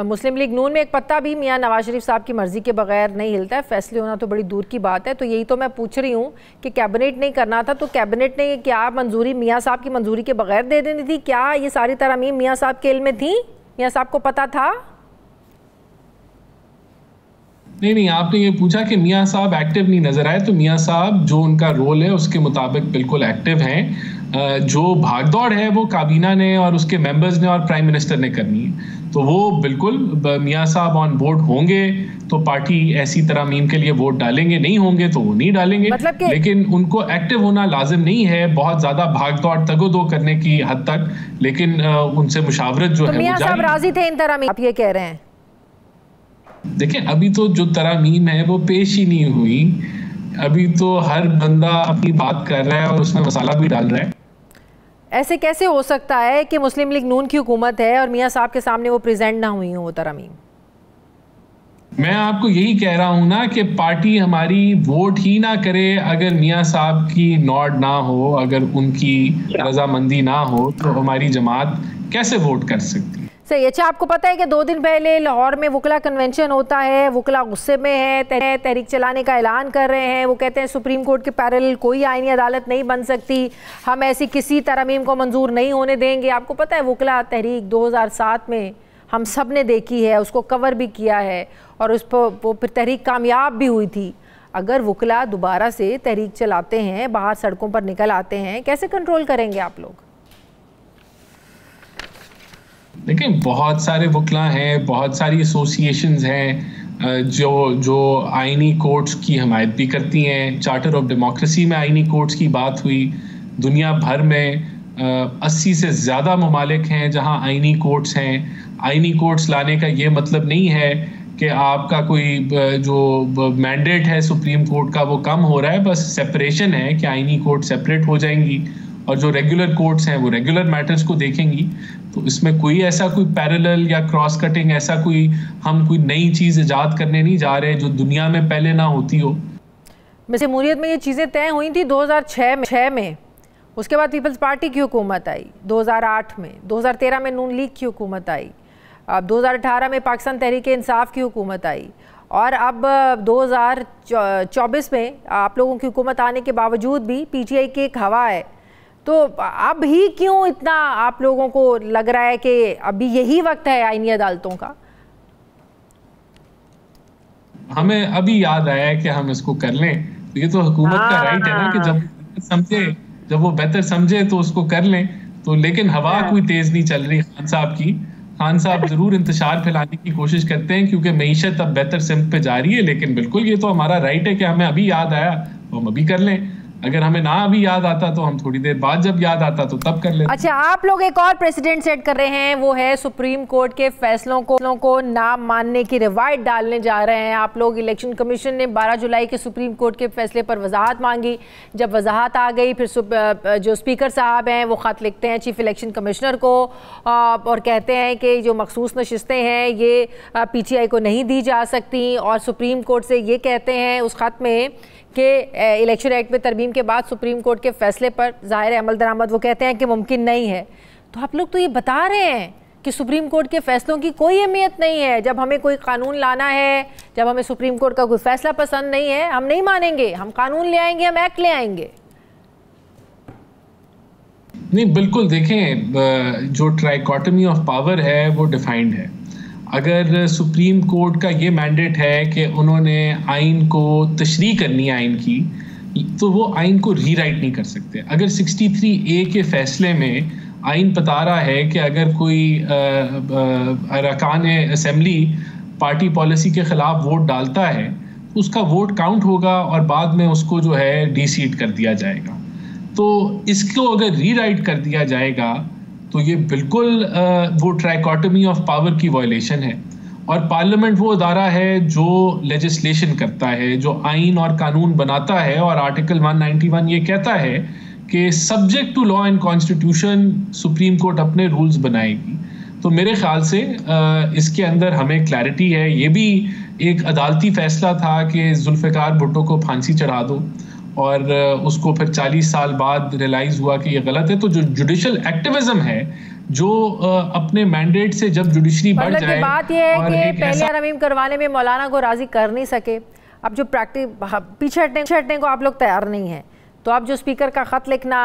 मुस्लिम लीग नून में एक पत्ता भी मियाँ नवाज शरीफ साहब की मर्जी के बगैर नहीं हिलता है, फैसले होना तो बड़ी दूर की बात है। तो यही तो मैं पूछ रही हूँ कि कैबिनेट नहीं करना था तो कैबिनेट ने क्या मंजूरी मियाँ साहब की मंजूरी के बगैर दे देनी थी? क्या ये सारी तरमीम मियाँ साहब के इल्म में थी? मियाँ साहब को पता था? नहीं, आपने ये पूछा कि मियाँ साहब एक्टिव नहीं नजर आए, तो मियाँ साहब जो उनका रोल है उसके मुताबिक बिल्कुल एक्टिव हैं। जो भागदौड़ है वो काबीना ने और उसके मेंबर्स ने और प्राइम मिनिस्टर ने करनी है, तो वो बिल्कुल मियाँ साहब ऑन बोर्ड होंगे तो पार्टी ऐसी तरमीम के लिए वोट डालेंगे, नहीं होंगे तो वो नहीं डालेंगे। मतलब लेकिन उनको एक्टिव होना लाजिम नहीं है, बहुत ज्यादा भागदौड़ तगोदो करने की हद तक, लेकिन उनसे मुशावरत जो है मियाँ साहब राजी थे इन तरमीम, आप ये कह रहे हैं? देखिए अभी तो जो तरमीम है वो पेश ही नहीं हुई, अभी तो हर बंदा अपनी बात कर रहा है और उसमें मसाला भी डाल रहा है। ऐसे कैसे हो सकता है कि मुस्लिम लीग नून की हुकूमत है और मियाँ साहब के सामने वो प्रेजेंट ना हुई हो वो तरमीम? मैं आपको यही कह रहा हूं ना कि पार्टी हमारी वोट ही ना करे अगर मियाँ साहब की नॉड ना हो, अगर उनकी रजामंदी ना हो तो हमारी जमात कैसे वोट कर सकती है? सही। अच्छा, आपको पता है कि 2 दिन पहले लाहौर में वुकला कन्वेंशन होता है, वुकला गुस्से में है, तहरीक चलाने का ऐलान कर रहे हैं। वो कहते हैं सुप्रीम कोर्ट के पैरेलल कोई आईनी अदालत नहीं बन सकती, हम ऐसी किसी तरमीम को मंजूर नहीं होने देंगे। आपको पता है वुकला तहरीक 2007 में हम सब ने देखी है, उसको कवर भी किया है और उस पर वो फिर तहरीक कामयाब भी हुई थी। अगर वुकला दोबारा से तहरीक चलाते हैं, बाहर सड़कों पर निकल आते हैं, कैसे कंट्रोल करेंगे आप लोग? देखिए बहुत सारे वुकला हैं, बहुत सारी एसोसिएशंस हैं जो आईनी कोर्ट्स की हमायत भी करती हैं। चार्टर ऑफ डेमोक्रेसी में आईनी कोर्ट्स की बात हुई। दुनिया भर में 80 से ज़्यादा ममालिक हैं जहां आईनी कोर्ट्स हैं। आईनी कोर्ट्स लाने का ये मतलब नहीं है कि आपका कोई जो मैंडेट है सुप्रीम कोर्ट का वो कम हो रहा है, बस सेपरेशन है कि आईनी कोर्ट सेपरेट हो जाएंगी और जो रेगुलर कोर्ट्स हैं वो रेगुलर मैटर्स को देखेंगी। तो इसमें कोई ऐसा कोई पैरेलल या क्रॉस कटिंग ऐसा हम कोई नई चीज़ इजाद करने नहीं जा रहे जो दुनिया में पहले ना होती हो। जमहूरियत में ये चीज़ें तय हुई थी 2006 में, उसके बाद पीपल्स पार्टी की हुकूमत आई 2008 में, 2013 में नून लीग की हुकूमत आई, अब 2018 में पाकिस्तान तहरीक इंसाफ की हुकूमत आई और अब 2024 में आप लोगों की हुकूमत आने के बावजूद भी पीटीआई की एक हवा है। तो अब ही क्यों इतना आप लोगों को लग रहा है कि अभी यही वक्त है आईनी अदालतों का? हमें अभी याद आया है कि हम इसको कर लें, तो ये तो हुकूमत का राइट है ना कि जब वो बेहतर समझे तो उसको कर लें। तो लेकिन हवा कोई तेज नहीं चल रही खान साहब की। खान साहब जरूर इंतशार फैलाने की कोशिश करते हैं क्योंकि मईशत अब बेहतर सिमत पे जा रही है, लेकिन बिल्कुल ये तो हमारा राइट है कि हमें अभी याद आया तो हम अभी कर लें। अगर हमें ना अभी याद आता तो हम थोड़ी देर बाद जब याद आता तो तब कर लेते। अच्छा, आप लोग एक और प्रेसिडेंट सेट कर रहे हैं, वो है सुप्रीम कोर्ट के फैसलों को ना मानने की रिवायत डालने जा रहे हैं आप लोग। इलेक्शन कमीशन ने 12 जुलाई के सुप्रीम कोर्ट के फैसले पर वजाहत मांगी। जब वजाहत आ गई फिर जो स्पीकर साहब हैं वो ख़त लिखते हैं चीफ इलेक्शन कमिश्नर को और कहते हैं कि जो मखसूस नशिस्तें हैं ये PTI को नहीं दी जा सकती और सुप्रीम कोर्ट से ये कहते हैं उस ख़त में कि इलेक्शन एक्ट में तरमीम के बाद सुप्रीम कोर्ट के फैसले पर ज़ाहिर अमल दरामद वो कहते हैं कि मुमकिन नहीं है। तो आप लोग तो ये बता रहे हैं कि सुप्रीम कोर्ट के फैसलों की कोई अहमियत नहीं है। जब हमें कोई कानून लाना है, जब हमें सुप्रीम कोर्ट का कोई फैसला पसंद नहीं है, हम नहीं मानेंगे, हम कानून ले आएंगे, हम एक्ट ले आएंगे। नहीं, बिल्कुल देखें जो ट्राइकोटमी ऑफ पावर है वो डिफाइंड है। अगर सुप्रीम कोर्ट का ये मैंडेट है कि उन्होंने आइन को तशरीह करनी है आइन की, तो वो आइन को रीराइट नहीं कर सकते। अगर 63A के फैसले में आइन बता रहा है कि अगर कोई अरकान असेंबली पार्टी पॉलिसी के खिलाफ वोट डालता है उसका वोट काउंट होगा और बाद में उसको जो है डी-सीट कर दिया जाएगा। तो इसको अगर रीराइट कर दिया जाएगा तो ये बिल्कुल वो ट्राइकोटमी ऑफ पावर की वायलेशन है। और पार्लियामेंट वो अदारा है जो लेजिस्लेशन करता है, जो आइन और कानून बनाता है, और आर्टिकल 191 ये कहता है कि subject to law and constitution supreme court अपने रूल्स बनाएगी। तो मेरे ख्याल से इसके अंदर हमें क्लैरिटी है। ये भी एक अदालती फैसला था कि जुल्फ़िकार भुट्टो को फांसी चढ़ा दो, और उसको फिर 40 साल बाद रियलाइज हुआ कि ये गलत है। तो जो जुडिशल एक्टिविज्म है, जो अपने मैंडेट से जब जुडिशरी बढ़ जाए, बात ये है कि पहले रमीम करवाने में मौलाना को राजी कर नहीं सके, अब जो पीछे हटने को आप लोग तैयार नहीं हैं, तो अब जो स्पीकर का खत लिखना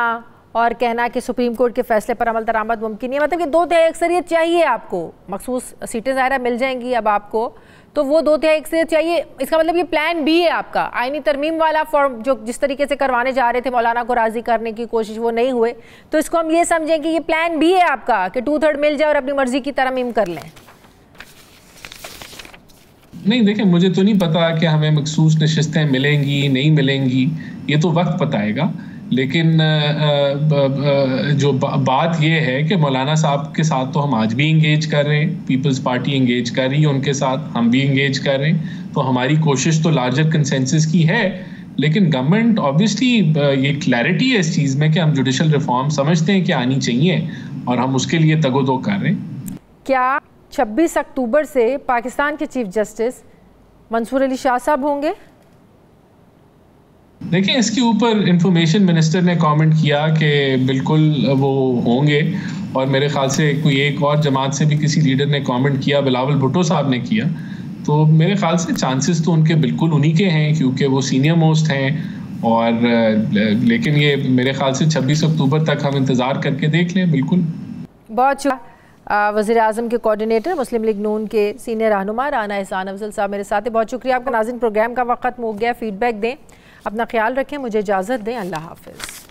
और कहना कि सुप्रीम कोर्ट के फैसले पर अमल दरामद मुमकिन नहीं है, मतलब कि 2/3 अक्सरियत चाहिए आपको, मखसूस सीटें ज़ाहिर मिल जाएंगी अब आपको, तो वो 2/3 अक्सरियत चाहिए। इसका मतलब ये प्लान बी है आपका, आईनी तरमीम वाला फॉर्म जो जिस तरीके से करवाने जा रहे थे, मौलाना को राजी करने की कोशिश वो नहीं हुए, तो इसको हम ये समझें कि ये प्लान बी है आपका कि 2/3 मिल जाए और अपनी मर्जी की तरमीम कर लें। नहीं, देखिए, मुझे तो नहीं पता कि हमें मखसूस नशिस्तें मिलेंगी नहीं मिलेंगी, ये तो वक्त बताएगा। लेकिन जो बात ये है कि मौलाना साहब के साथ तो हम आज भी इंगेज कर रहे हैं, पीपल्स पार्टी इंगेज कर रही है उनके साथ, हम भी इंगेज कर रहे हैं, तो हमारी कोशिश तो लार्जर कंसेंसस की है। लेकिन गवर्नमेंट ऑब्वियसली ये क्लैरिटी है इस चीज़ में कि हम जुडिशल रिफॉर्म समझते हैं कि आनी चाहिए, और हम उसके लिए तगोदो कर रहे हैं। क्या 26 अक्टूबर से पाकिस्तान के चीफ जस्टिस मंसूर अली शाह साहब होंगे? देखिए, इसके ऊपर इंफॉर्मेशन मिनिस्टर ने कमेंट किया कि बिल्कुल वो होंगे, और मेरे ख्याल से कोई एक और जमात से भी किसी लीडर ने कमेंट किया, बिलावल भुट्टो साहब ने किया। तो मेरे ख्याल से चांसेस तो उनके बिल्कुल उन्हीं के हैं, क्योंकि वो सीनियर मोस्ट हैं। और लेकिन ये मेरे ख्याल से 26 अक्टूबर तक हम इंतज़ार करके देख लें। बिल्कुल, बहुत शुक्रिया। वज़ीर-ए-आज़म के कोऑर्डिनेटर, मुस्लिम लीग नून के सीनियर रहनुमा राना एहसान अफजल साहब मेरे साथ हैं। बहुत शुक्रिया आपका। नाज़रीन, प्रोग्राम का वक्त हो गया, फीडबैक दें, अपना ख्याल रखें, मुझे इजाज़त दें, अल्लाह हाफ़िज़।